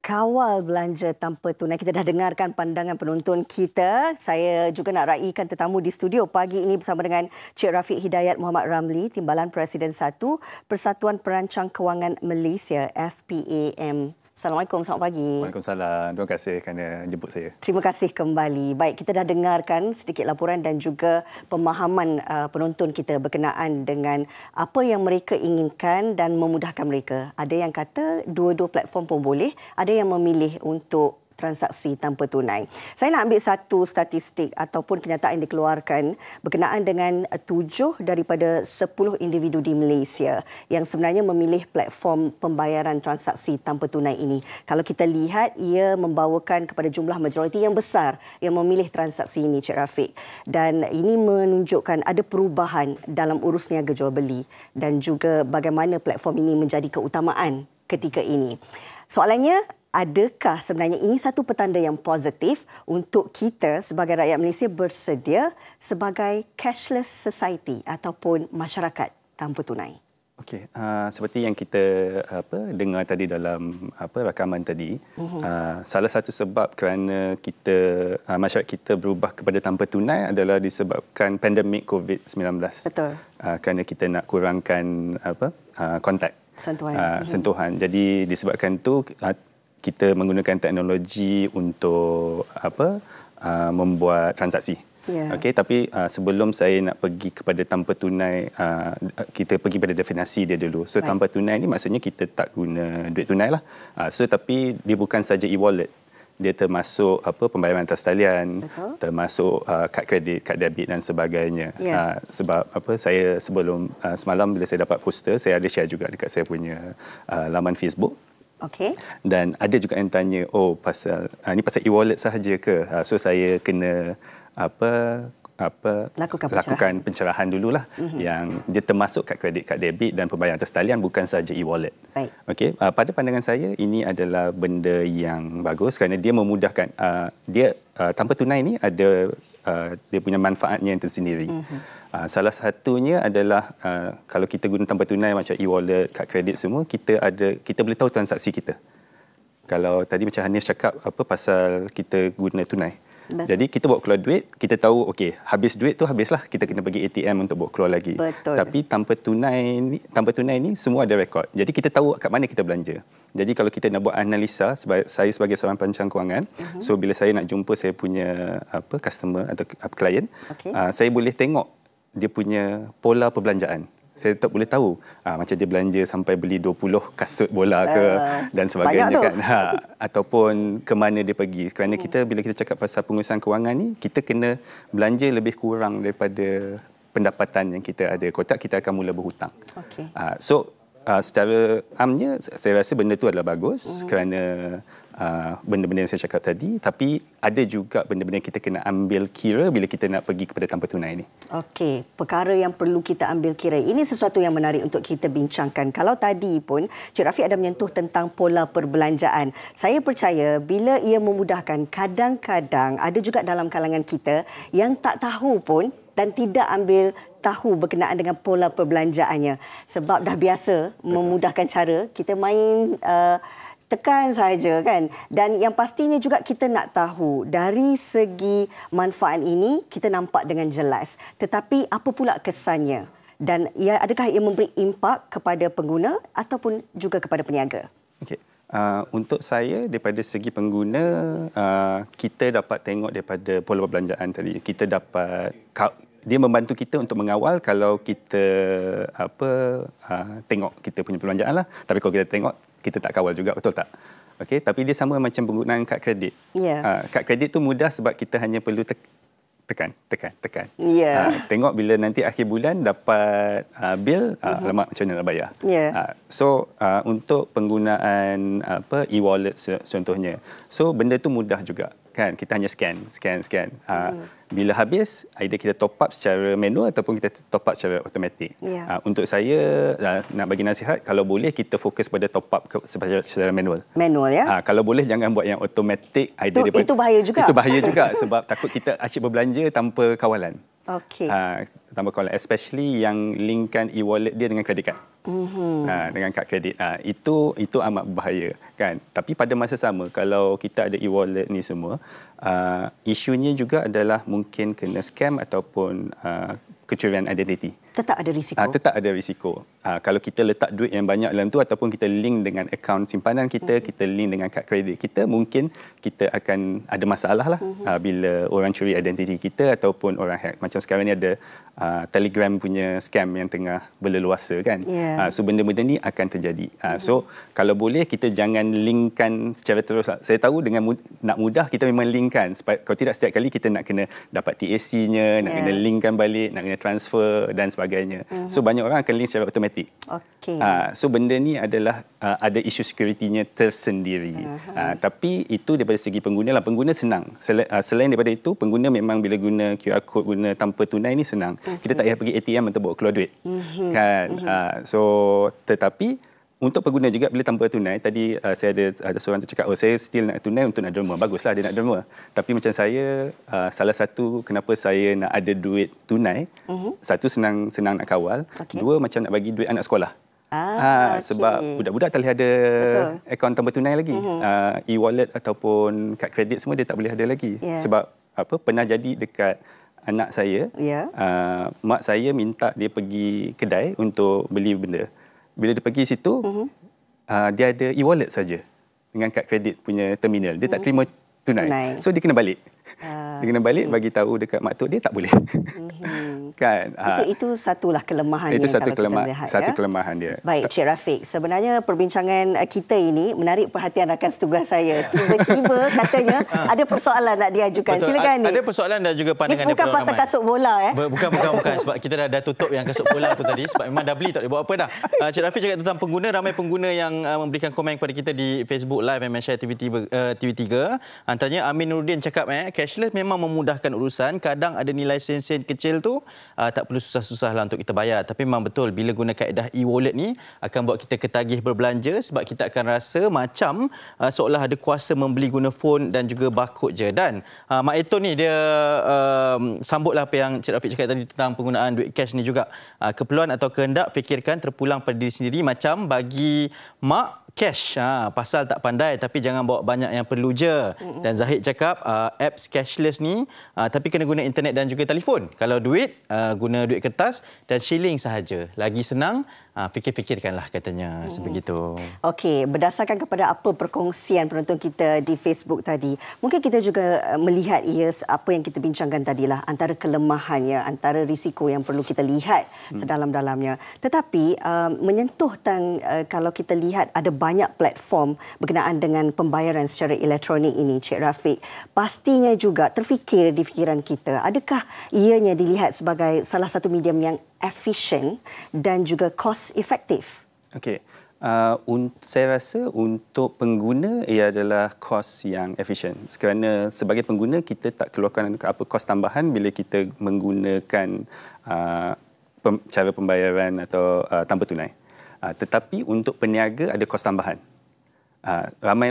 Kawal belanja tanpa tunai. Kita dah dengarkan pandangan penonton kita. Saya juga nak raikan tetamu di studio pagi ini bersama dengan Cik Rafiq Hidayat Muhammad Ramli, Timbalan Presiden 1 Persatuan Perancang Kewangan Malaysia FPAM. Assalamualaikum, selamat pagi. Waalaikumsalam. Terima kasih kerana jemput saya. Terima kasih kembali. Baik, kita dah dengarkan sedikit laporan dan juga pemahaman penonton kita berkenaan dengan apa yang mereka inginkan dan memudahkan mereka. Ada yang kata dua-dua platform pun boleh, ada yang memilih untuk transaksi tanpa tunai. Saya nak ambil satu statistik ataupun kenyataan yang dikeluarkan berkenaan dengan 7 daripada 10 individu di Malaysia yang sebenarnya memilih platform pembayaran transaksi tanpa tunai ini. Kalau kita lihat, ia membawakan kepada jumlah majoriti yang besar yang memilih transaksi ini, Cik Rafiq. Dan ini menunjukkan ada perubahan dalam urus niaga jual beli dan juga bagaimana platform ini menjadi keutamaan ketika ini. Soalannya, adakah sebenarnya ini satu petanda yang positif untuk kita sebagai rakyat Malaysia bersedia sebagai cashless society ataupun masyarakat tanpa tunai? Okey, seperti yang kita dengar tadi dalam rakaman tadi, salah satu sebab kerana masyarakat kita berubah kepada tanpa tunai adalah disebabkan pandemik COVID-19. Betul. Kerana kita nak kurangkan kontak, sentuhan. Jadi disebabkan itu kita menggunakan teknologi untuk membuat transaksi. Yeah. Okey, tapi sebelum saya nak pergi kepada tanpa tunai, kita pergi pada definisi dia dulu. So tanpa tunai ni maksudnya kita tak guna duit tunai lah. Tapi dia bukan saja e-wallet. Dia termasuk pembayaran atas talian, termasuk kad kredit, kad debit dan sebagainya. Yeah. Sebab saya semalam bila saya dapat poster, saya ada share juga dekat saya punya laman Facebook. Okay. Dan ada juga yang tanya, pasal e-wallet sahaja ke? So saya kena lakukan pencerahan dululah. Yang dia termasuk kad kredit, kad debit dan pembayaran atas talian, bukan saja e-wallet. Okey, pada pandangan saya ini adalah benda yang bagus kerana dia memudahkan. Tanpa tunai ni ada dia punya manfaatnya yang tersendiri. Salah satunya adalah kalau kita guna tanpa tunai macam e-wallet, kad kredit semua, kita boleh tahu transaksi kita. Kalau tadi macam Hanif cakap pasal kita guna tunai. Jadi kita bawa keluar duit, kita tahu habis duit tu habislah, kita kena pergi ATM untuk bawa keluar lagi. Betul. Tapi tanpa tunai ni semua ada rekod. Jadi kita tahu kat mana kita belanja. Jadi kalau kita nak buat analisa, saya sebagai seorang perancang kewangan, so bila saya nak jumpa saya punya customer atau klien, saya boleh tengok dia punya pola perbelanjaan. Saya tak boleh tahu macam dia belanja sampai beli 20 kasut bola ke dan sebagainya kan. Ataupun ke mana dia pergi. Kerana bila kita cakap pasal pengurusan kewangan ni, kita kena belanja lebih kurang daripada pendapatan yang kita ada. Kalau tak, kita akan mula berhutang. Secara amnya saya rasa benda tu adalah bagus kerana benda-benda yang saya cakap tadi, tapi ada juga benda-benda yang kita kena ambil kira bila kita nak pergi kepada tanpa tunai ni. Okey, perkara yang perlu kita ambil kira. Ini sesuatu yang menarik untuk kita bincangkan. Kalau tadi pun Cik Rafiq ada menyentuh tentang pola perbelanjaan. Saya percaya bila ia memudahkan, kadang-kadang ada juga dalam kalangan kita yang tak tahu pun dan tidak ambil tahu berkenaan dengan pola perbelanjaannya. Sebab dah biasa memudahkan cara, kita main tekan saja kan. Dan yang pastinya juga kita nak tahu dari segi manfaat ini kita nampak dengan jelas. Tetapi apa pula kesannya? Dan adakah ia memberi impak kepada pengguna ataupun juga kepada peniaga? Okey. Untuk saya daripada segi pengguna, kita dapat tengok daripada pola perbelanjaan tadi. Kita dapat dia membantu kita untuk mengawal kalau kita tengok kita punya perbelanjaan lah. Tapi kalau kita tengok, kita tak kawal juga, betul tak? Okey, tapi dia sama macam penggunaan kad kredit. Kad kredit tu mudah sebab kita hanya perlu tekan. Tengok bila nanti akhir bulan dapat bil, alamak macam mana nak bayar. Untuk penggunaan e-wallet contohnya. So benda tu mudah juga. Kan, kita hanya scan. Bila habis, either kita top up secara manual ataupun kita top up secara automatik. Untuk saya, nak bagi nasihat, kalau boleh kita fokus pada top up secara manual. Kalau boleh jangan buat yang automatik. Itu bahaya juga. Itu bahaya juga sebab takut kita asyik berbelanja tanpa kawalan. Okey. Tanpa call, especially yang linkkan e-wallet dia dengan credit card. Dengan kad kredit. Itu amat berbahaya kan. Tapi pada masa sama, kalau kita ada e-wallet ni semua, isunya juga adalah mungkin kena scam ataupun kecurian identiti. Tetap ada risiko. Tetap ada risiko. Kalau kita letak duit yang banyak dalam tu ataupun kita link dengan akaun simpanan kita, kita link dengan kad kredit kita, mungkin kita akan ada masalah lah bila orang curi identiti kita ataupun orang hack. Macam sekarang ni ada Telegram punya scam yang tengah berleluasa kan. So benda-benda ni akan terjadi. So kalau boleh kita jangan linkkan secara terus. Saya tahu dengan nak mudah kita memang linkkan. Kalau tidak setiap kali kita nak kena dapat TAC-nya, nak kena linkkan balik, nak kena transfer dan sebagainya. So banyak orang akan link secara automatik. Okey. So benda ni adalah ada isu security-nya tersendiri. Tapi itu daripada segi pengguna lah. Pengguna senang. Selain daripada itu, pengguna memang bila guna QR code, guna tanpa tunai ni senang. Kita tak payah pergi ATM untuk bawa keluar duit. Kan? So tetapi untuk pengguna juga bila tanpa tunai, tadi saya ada seorang tu cakap, saya still nak tunai untuk nak derma. Baguslah dia nak derma. Tapi macam saya, salah satu kenapa saya nak ada duit tunai, satu senang nak kawal, dua macam nak bagi duit anak sekolah. Sebab budak-budak tak boleh ada akaun tanpa tunai lagi. E-wallet ataupun kad kredit semua dia tak boleh ada lagi. Sebab pernah jadi dekat anak saya, mak saya minta dia pergi kedai untuk beli benda. Bila dia pergi situ, dia ada e-wallet saja dengan kad kredit punya terminal. Dia tak terima tunai. So dia kena balik. Dia kena balik bagi tahu dekat mak tok dia tak boleh. Kan? Itu satulah kelemahan itu yang satu kita lihat, kelemahan dia. Baik, Cik Rafiq. Sebenarnya perbincangan kita ini menarik perhatian rakan setugas saya. Tiba-tiba katanya ada persoalan nak diajukan. Betul. Silakan ni. Ada persoalan dan juga pandangan bukan pasal kasut bola Bukan sebab kita dah tutup yang kasut bola tu tadi sebab memang dah beli tak boleh buat apa dah. Cik Rafiq cakap tentang pengguna, ramai pengguna yang memberikan komen kepada kita di Facebook Live and share TV3. Antaranya Amin Nuruddin cakap cashless memang memudahkan urusan, kadang ada nilai sen-sen kecil tu tak perlu susah-susah lah untuk kita bayar. Tapi memang betul bila guna kaedah e-wallet ni akan buat kita ketagih berbelanja sebab kita akan rasa macam seolah ada kuasa membeli guna phone dan juga barcode je. Dan Mak Eton ni dia sambutlah apa yang Cik Rafiq cakap tadi tentang penggunaan duit cash ni juga. Keperluan atau kehendak fikirkan terpulang pada diri sendiri, macam bagi mak cash pasal tak pandai, tapi jangan bawa banyak yang perlu je. Dan Zahid cakap apps cashless ni tapi kena guna internet dan juga telefon. Kalau duit guna duit kertas dan shilling sahaja. Lagi senang, fikir-fikirkanlah katanya sebegitu. Okey, berdasarkan kepada apa perkongsian penonton kita di Facebook tadi, mungkin kita juga melihat apa yang kita bincangkan tadilah, antara kelemahannya, antara risiko yang perlu kita lihat sedalam-dalamnya. Tetapi menyentuh kalau kita lihat ada banyak platform berkenaan dengan pembayaran secara elektronik ini, Cik Rafiq, pastinya juga terfikir di fikiran kita, adakah ianya dilihat sebagai salah satu medium yang efisien dan juga cost efektif? Okey. Saya rasa untuk pengguna ia adalah kos yang efisien. Kerana sebagai pengguna kita tak keluarkan apa kos tambahan bila kita menggunakan cara pembayaran atau tanpa tunai. Tetapi untuk peniaga ada kos tambahan.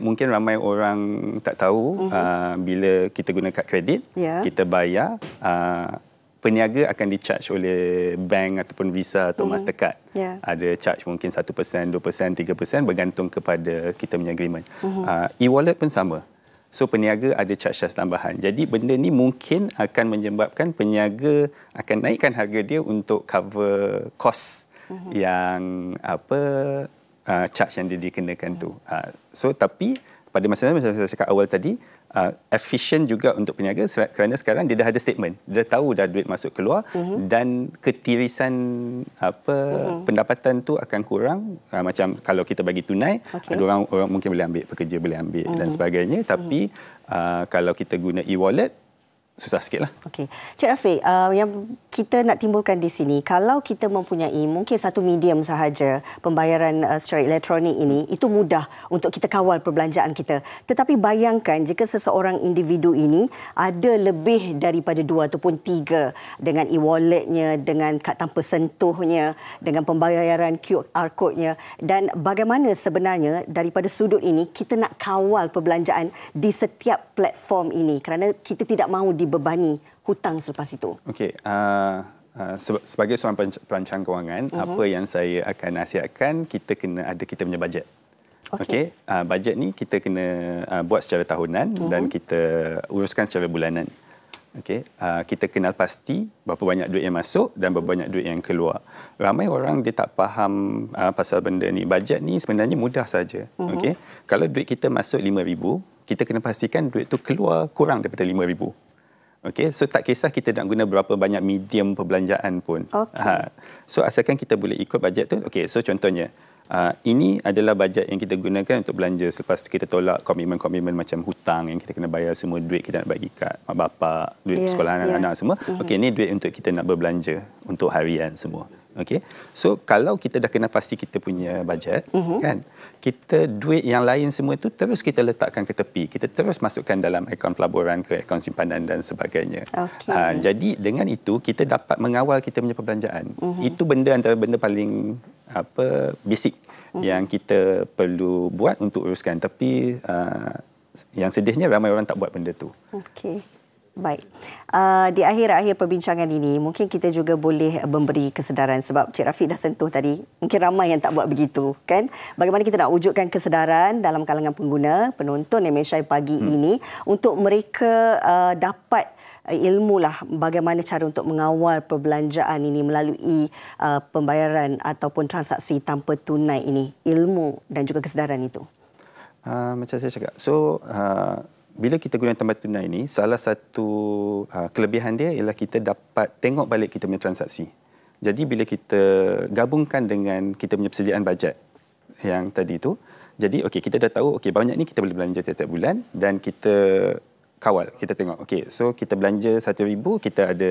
Mungkin ramai orang tak tahu bila kita guna kad kredit, kita bayar, peniaga akan di-charge oleh bank ataupun Visa atau Mastercard. Ada charge mungkin 1%, 2%, 3% bergantung kepada kita punya agreement. E-wallet pun sama. So peniaga ada charge tambahan. Jadi benda ni mungkin akan menyebabkan peniaga akan naikkan harga dia untuk cover kos yang charge yang dia dikenakan tu. Tapi pada masa saya cakap awal tadi, efisien juga untuk peniaga kerana sekarang dia dah ada statement, dia dah tahu dah duit masuk keluar dan ketirisan pendapatan tu akan kurang. Macam kalau kita bagi tunai, ada orang mungkin boleh ambil, pekerja boleh ambil dan sebagainya. Tapi kalau kita guna e-wallet, susah sikitlah. Okey. Cik Rafiq, yang kita nak timbulkan di sini, kalau kita mempunyai mungkin satu medium sahaja pembayaran secara elektronik ini, itu mudah untuk kita kawal perbelanjaan kita. Tetapi bayangkan jika seseorang individu ini ada lebih daripada 2 ataupun 3 dengan e-walletnya, dengan kad tanpa sentuhnya, dengan pembayaran QR code-nya, dan bagaimana sebenarnya daripada sudut ini kita nak kawal perbelanjaan di setiap platform ini, kerana kita tidak mahu dibebani hutang selepas itu? Okey, sebagai seorang perancang kewangan, apa yang saya akan nasihatkan, kita punya bajet. Okey, bajet ni kita kena buat secara tahunan dan kita uruskan secara bulanan. Okey, kita kenal pasti berapa banyak duit yang masuk dan berapa banyak duit yang keluar. Ramai orang dia tak faham pasal benda ni. Bajet ni sebenarnya mudah saja. Okey, kalau duit kita masuk RM5,000, kita kena pastikan duit tu keluar kurang daripada RM5,000. Okey, so tak kisah kita nak guna berapa banyak medium perbelanjaan pun. So asalkan kita boleh ikut bajet tu. Okey, so contohnya ini adalah bajet yang kita gunakan untuk belanja selepas kita tolak komitmen-komitmen macam hutang yang kita kena bayar, semua duit kita nak bagi kat mak bapak, duit sekolah anak-anak semua. Okey, ini duit untuk kita nak berbelanja untuk harian semua. Okey. So kalau kita dah kena pasti kita punya bajet, kan? Kita duit yang lain semua tu terus kita letakkan ke tepi. Kita terus masukkan dalam akaun pelaburan, ke akaun simpanan dan sebagainya. Jadi dengan itu kita dapat mengawal kita punya perbelanjaan. Itu antara benda paling basic yang kita perlu buat untuk uruskan. Tapi yang sedihnya ramai orang tak buat benda tu. Okey. Baik. Di akhir-akhir perbincangan ini, mungkin kita juga boleh memberi kesedaran sebab Cik Rafiq dah sentuh tadi. Mungkin ramai yang tak buat begitu, kan? Bagaimana kita nak wujudkan kesedaran dalam kalangan pengguna, penonton MSI pagi ini untuk mereka dapat ilmu lah bagaimana cara untuk mengawal perbelanjaan ini melalui pembayaran ataupun transaksi tanpa tunai ini. Ilmu dan juga kesedaran itu. Macam saya cakap. So, bila kita guna tambah tunai ini, salah satu kelebihan dia ialah kita dapat tengok balik kita punya transaksi. Jadi bila kita gabungkan dengan kita punya persediaan bajet yang tadi tu, jadi okey, kita dah tahu okey banyak ni kita boleh belanja tiap-tiap bulan dan kita kawal, kita tengok okey, so kita belanja RM1,000, kita ada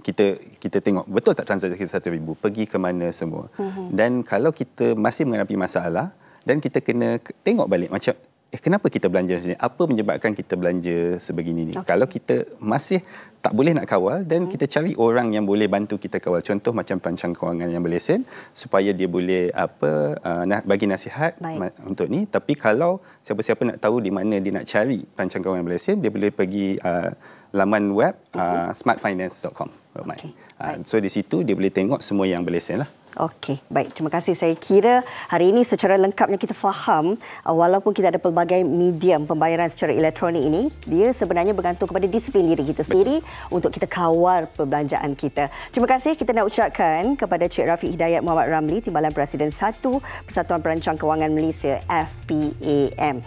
kita tengok betul tak transaksi kita RM1,000, pergi ke mana semua. Dan kalau kita masih menghadapi masalah dan kita kena tengok balik macam kenapa kita belanja macam ni? Apa menyebabkan kita belanja sebegini ni? Kalau kita masih tak boleh nak kawal, dan kita cari orang yang boleh bantu kita kawal. Contoh macam perancang kewangan yang berlesen supaya dia boleh bagi nasihat untuk ni. Tapi kalau siapa-siapa nak tahu di mana dia nak cari perancang kewangan yang berlesen, dia boleh pergi laman web smartfinance.com. So di situ dia boleh tengok semua yang berlesen lah. Okey, baik. Terima kasih. Saya kira hari ini secara lengkapnya kita faham walaupun kita ada pelbagai medium pembayaran secara elektronik ini, dia sebenarnya bergantung kepada disiplin diri kita sendiri untuk kita kawal perbelanjaan kita. Terima kasih kita nak ucapkan kepada Cik Rafiq Hidayat Muhammad Ramli, Timbalan Presiden 1 Persatuan Perancang Kewangan Malaysia FPAM.